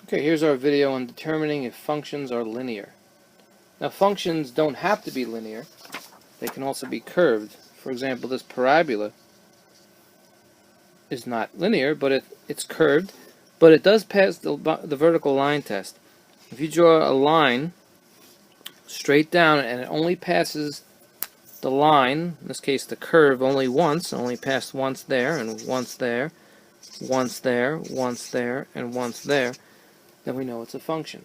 Okay, here's our video on determining if functions are linear. Now, functions don't have to be linear. They can also be curved. For example, this parabola is not linear, but it's curved, but it does pass the vertical line test. If you draw a line straight down and it only passes the line, in this case the curve, only once, only passed once there, and once there, once there, once there, and once there, then we know it's a function.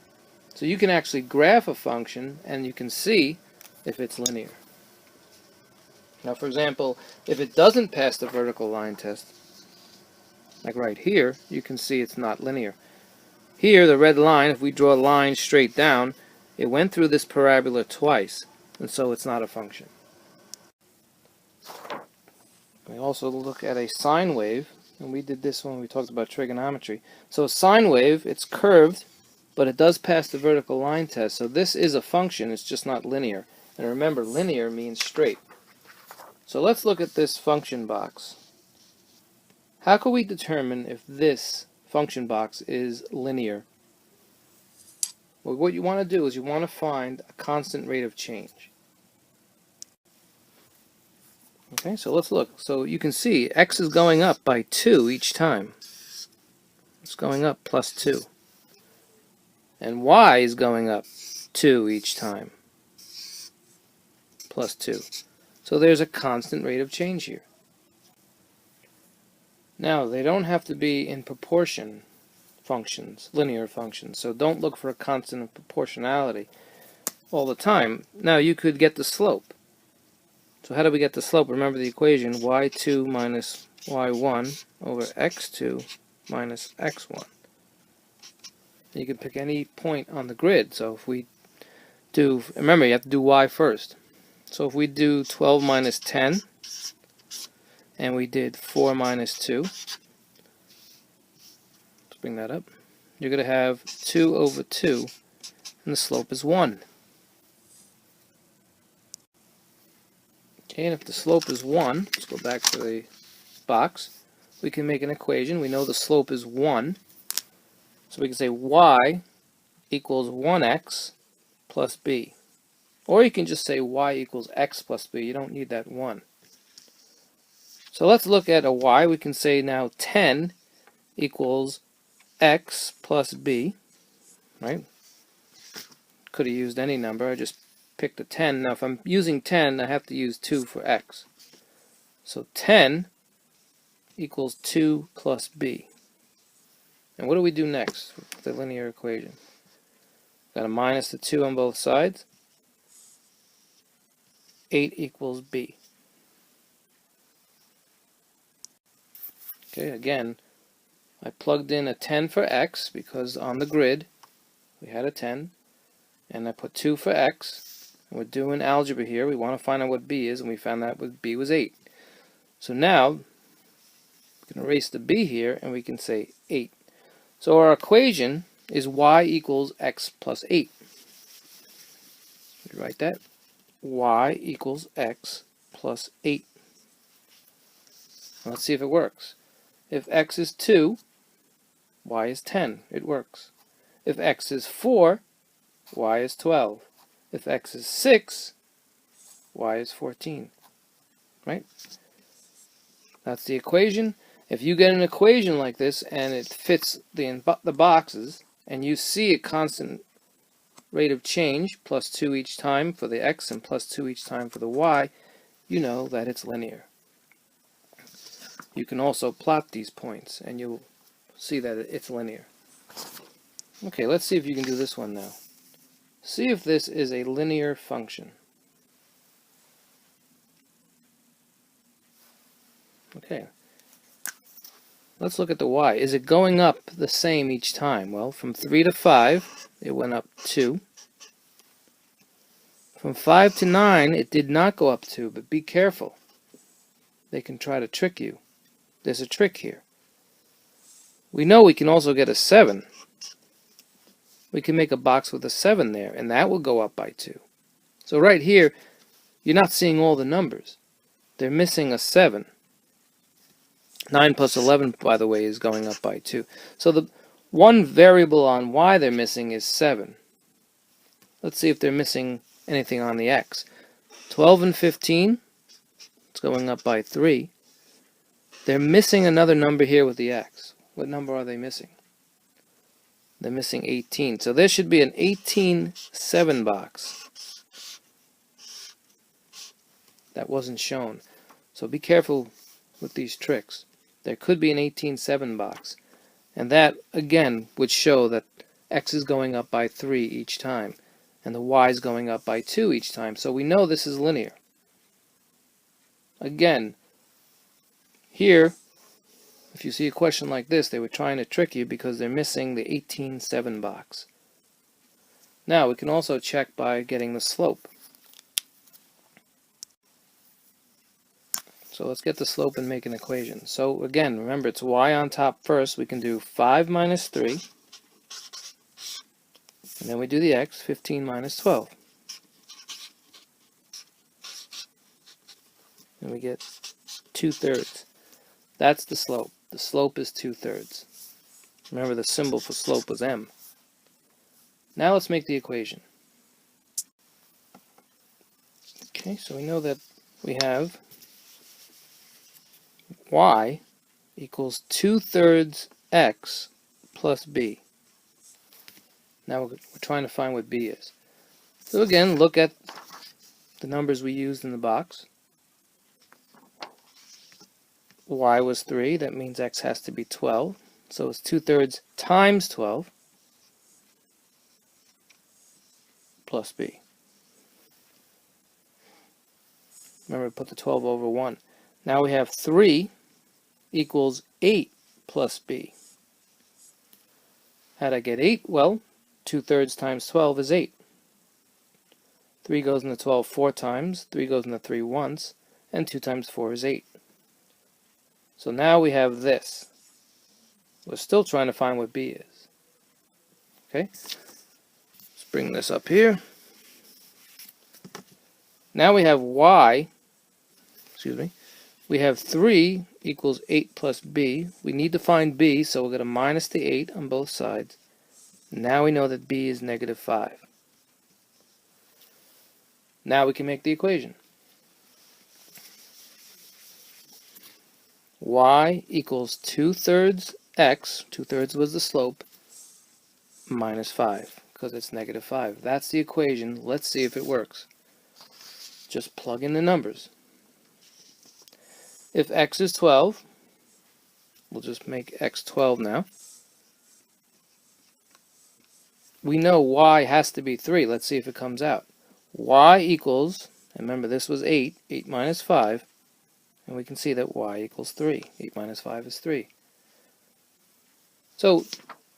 So you can actually graph a function and you can see if it's linear. Now, for example, if it doesn't pass the vertical line test, like right here, you can see it's not linear. Here, the red line, if we draw a line straight down, it went through this parabola twice, and so it's not a function. We also look at a sine wave, and we did this when we talked about trigonometry. So a sine wave, it's curved, but it does pass the vertical line test. So this is a function, it's just not linear. And remember, linear means straight. So let's look at this function box. How can we determine if this function box is linear? Well, what you want to do is you want to find a constant rate of change. Okay, so let's look. So you can see x is going up by 2 each time. It's going up plus 2. And y is going up 2 each time. Plus 2. So there's a constant rate of change here. Now, they don't have to be in proportion functions, linear functions. So don't look for a constant of proportionality all the time. Now, you could get the slope. So how do we get the slope? Remember the equation, y2 minus y1 over x2 minus x1. You can pick any point on the grid. So if we do, remember you have to do y first. So if we do 12 minus 10, and we did 4 minus 2, let's bring that up, you're going to have 2 over 2, and the slope is 1. Okay, and if the slope is 1, let's go back to the box, we can make an equation. We know the slope is 1, so we can say y equals 1x plus b. Or you can just say y equals x plus b. You don't need that 1. So let's look at a y. We can say now 10 equals x plus b, right? Could have used any number. I just picked a 10. Now if I'm using 10, I have to use 2 for x. So 10 equals 2 plus b. And what do we do next with the linear equation? Got to minus the 2 on both sides. 8 equals b. Okay, again, I plugged in a 10 for x because on the grid we had a 10, and I put 2 for x. And we're doing algebra here. We want to find out what b is, and we found out what b was 8. So now we can erase the b here, and we can say 8. So our equation is y equals x plus 8. We write that. Y equals x plus 8. Let's see if it works. If x is 2, y is 10. It works. If x is 4, y is 12. If x is 6, y is 14. Right? That's the equation. If you get an equation like this and it fits the boxes and you see a constant rate of change, plus 2 each time for the x and plus 2 each time for the y, you know that it's linear. You can also plot these points and you'll see that it's linear. Okay, let's see if you can do this one now. See if this is a linear function. Okay. Let's look at the y. Is it going up the same each time? Well, from 3 to 5, it went up 2. From 5 to 9, it did not go up 2, but be careful. They can try to trick you. There's a trick here. We know we can also get a 7. We can make a box with a 7 there, and that will go up by 2. So right here, you're not seeing all the numbers. They're missing a 7. 9 plus 11, by the way, is going up by 2. So One variable on y they're missing is 7. Let's see if they're missing anything on the x. 12 and 15, it's going up by 3. They're missing another number here with the x. What number are they missing? They're missing 18. So there should be an 18-7 box. That wasn't shown. So be careful with these tricks. There could be an 18-7 box. And that, again, would show that x is going up by 3 each time. And the y is going up by 2 each time. So we know this is linear. Again, here, if you see a question like this, they were trying to trick you because they're missing the 18-7 box. Now, we can also check by getting the slope. So let's get the slope and make an equation. So again, remember it's y on top first. We can do 5 minus 3. And then we do the x, 15 minus 12. And we get 2/3. That's the slope. The slope is 2/3. Remember the symbol for slope was m. Now let's make the equation. Okay, so we know that we have y equals 2/3 x plus b. Now we're trying to find what b is. So again, look at the numbers we used in the box. Y was 3, that means x has to be 12. So it's 2/3 times 12 plus b. Remember, put the 12 over 1. Now we have 3 equals 8 plus b. How'd I get 8? Well, 2/3 times 12 is 8. 3 goes into 12 4 times, 3 goes into 3 once, and 2 times 4 is 8. So now we have this. We're still trying to find what b is. Okay? Let's bring this up here. Now we have y, we have 3 equals 8 plus b. We need to find b, so we're going to minus the 8 on both sides. Now we know that b is negative 5. Now we can make the equation. Y equals 2/3 x, 2/3 was the slope, minus 5, because it's negative 5. That's the equation. Let's see if it works. Just plug in the numbers. If x is 12, we'll just make x 12 now. We know y has to be 3. Let's see if it comes out. Y equals, and remember this was 8, 8 minus 5, and we can see that y equals 3. 8 minus 5 is 3. So,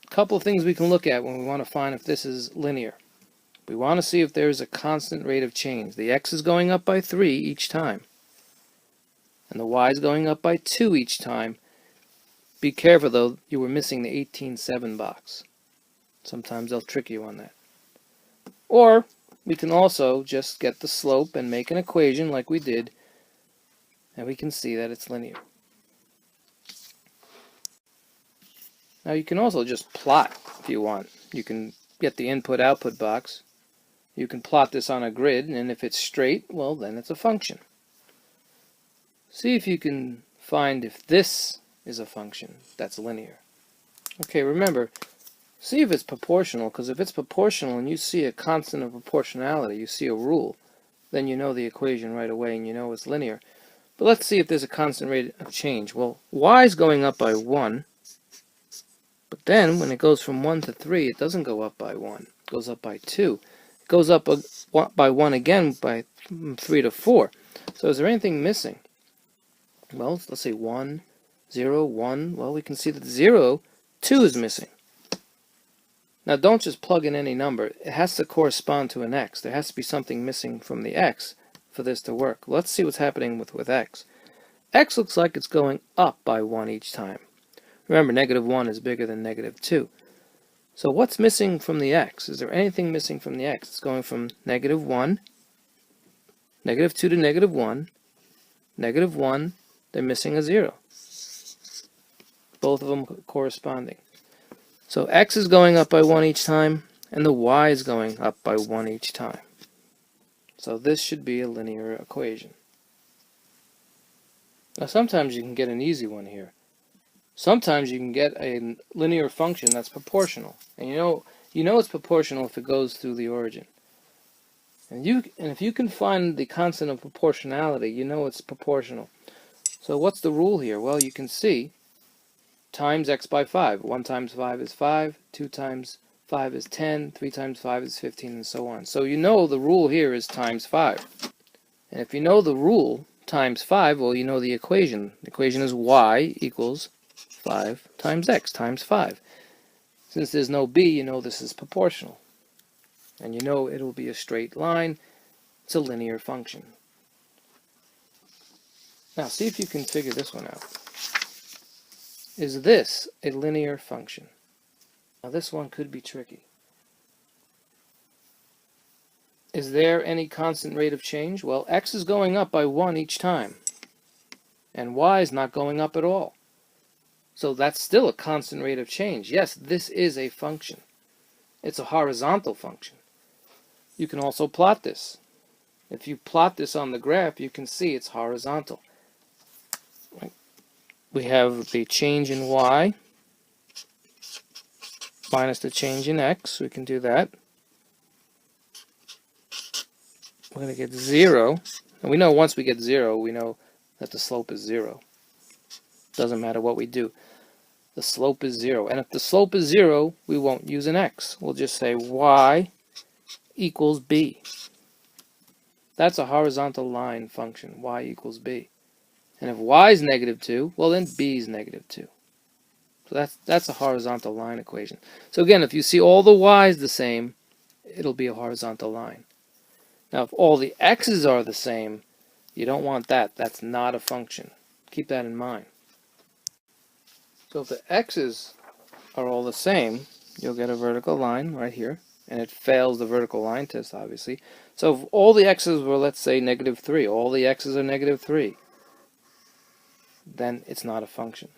a couple of things we can look at when we want to find if this is linear. We want to see if there is a constant rate of change. The x is going up by 3 each time, and the y is going up by 2 each time. Be careful though, you were missing the 18-7 box. Sometimes they'll trick you on that. Or we can also just get the slope and make an equation like we did, and we can see that it's linear. Now you can also just plot if you want. You can get the input-output box. You can plot this on a grid, and if it's straight, well then it's a function. See if you can find if this is a function that's linear. Okay, remember, see if it's proportional, because if it's proportional and you see a constant of proportionality, you see a rule, then you know the equation right away and you know it's linear. But let's see if there's a constant rate of change. Well, y is going up by 1, but then when it goes from 1 to 3, it doesn't go up by 1. It goes up by 2. It goes up by 1 again by 3 to 4. So is there anything missing? Well, let's say 1, 0, 1. Well, we can see that 0, 2 is missing. Now don't just plug in any number. It has to correspond to an x. There has to be something missing from the x for this to work. Let's see what's happening with x. X looks like it's going up by 1 each time. Remember, negative 1 is bigger than negative 2. So what's missing from the x? Is there anything missing from the x? It's going from negative 1, negative 2 to negative 1, negative 1, they're missing a 0. Both of them corresponding. So x is going up by 1 each time, and the y is going up by 1 each time. So this should be a linear equation. Now sometimes you can get an easy one here. Sometimes you can get a linear function that's proportional. And you know it's proportional if it goes through the origin. And if you can find the constant of proportionality, you know it's proportional. So what's the rule here? Well, you can see times x by 5. 1 times 5 is 5, 2 times 5 is 10, 3 times 5 is 15, and so on. So you know the rule here is times 5. And if you know the rule times 5, well, you know the equation. The equation is y equals 5 times x times 5. Since there's no b, you know this is proportional. And you know it'll be a straight line. It's a linear function. Now see if you can figure this one out. Is this a linear function? Now this one could be tricky. Is there any constant rate of change? Well, x is going up by 1 each time. And y is not going up at all. So that's still a constant rate of change. Yes, this is a function. It's a horizontal function. You can also plot this. If you plot this on the graph, you can see it's horizontal. We have the change in y minus the change in x. We can do that. We're going to get 0. And we know once we get 0, we know that the slope is 0. Doesn't matter what we do. The slope is 0. And if the slope is 0, we won't use an x. We'll just say y equals b. That's a horizontal line function, y equals b. And if y is negative 2, well then b is negative 2. So that's a horizontal line equation. So again, if you see all the y's the same, it'll be a horizontal line. Now if all the x's are the same, you don't want that. That's not a function. Keep that in mind. So if the x's are all the same, you'll get a vertical line right here. And it fails the vertical line test, obviously. So if all the x's were, let's say, negative 3, all the x's are negative 3, then it's not a function.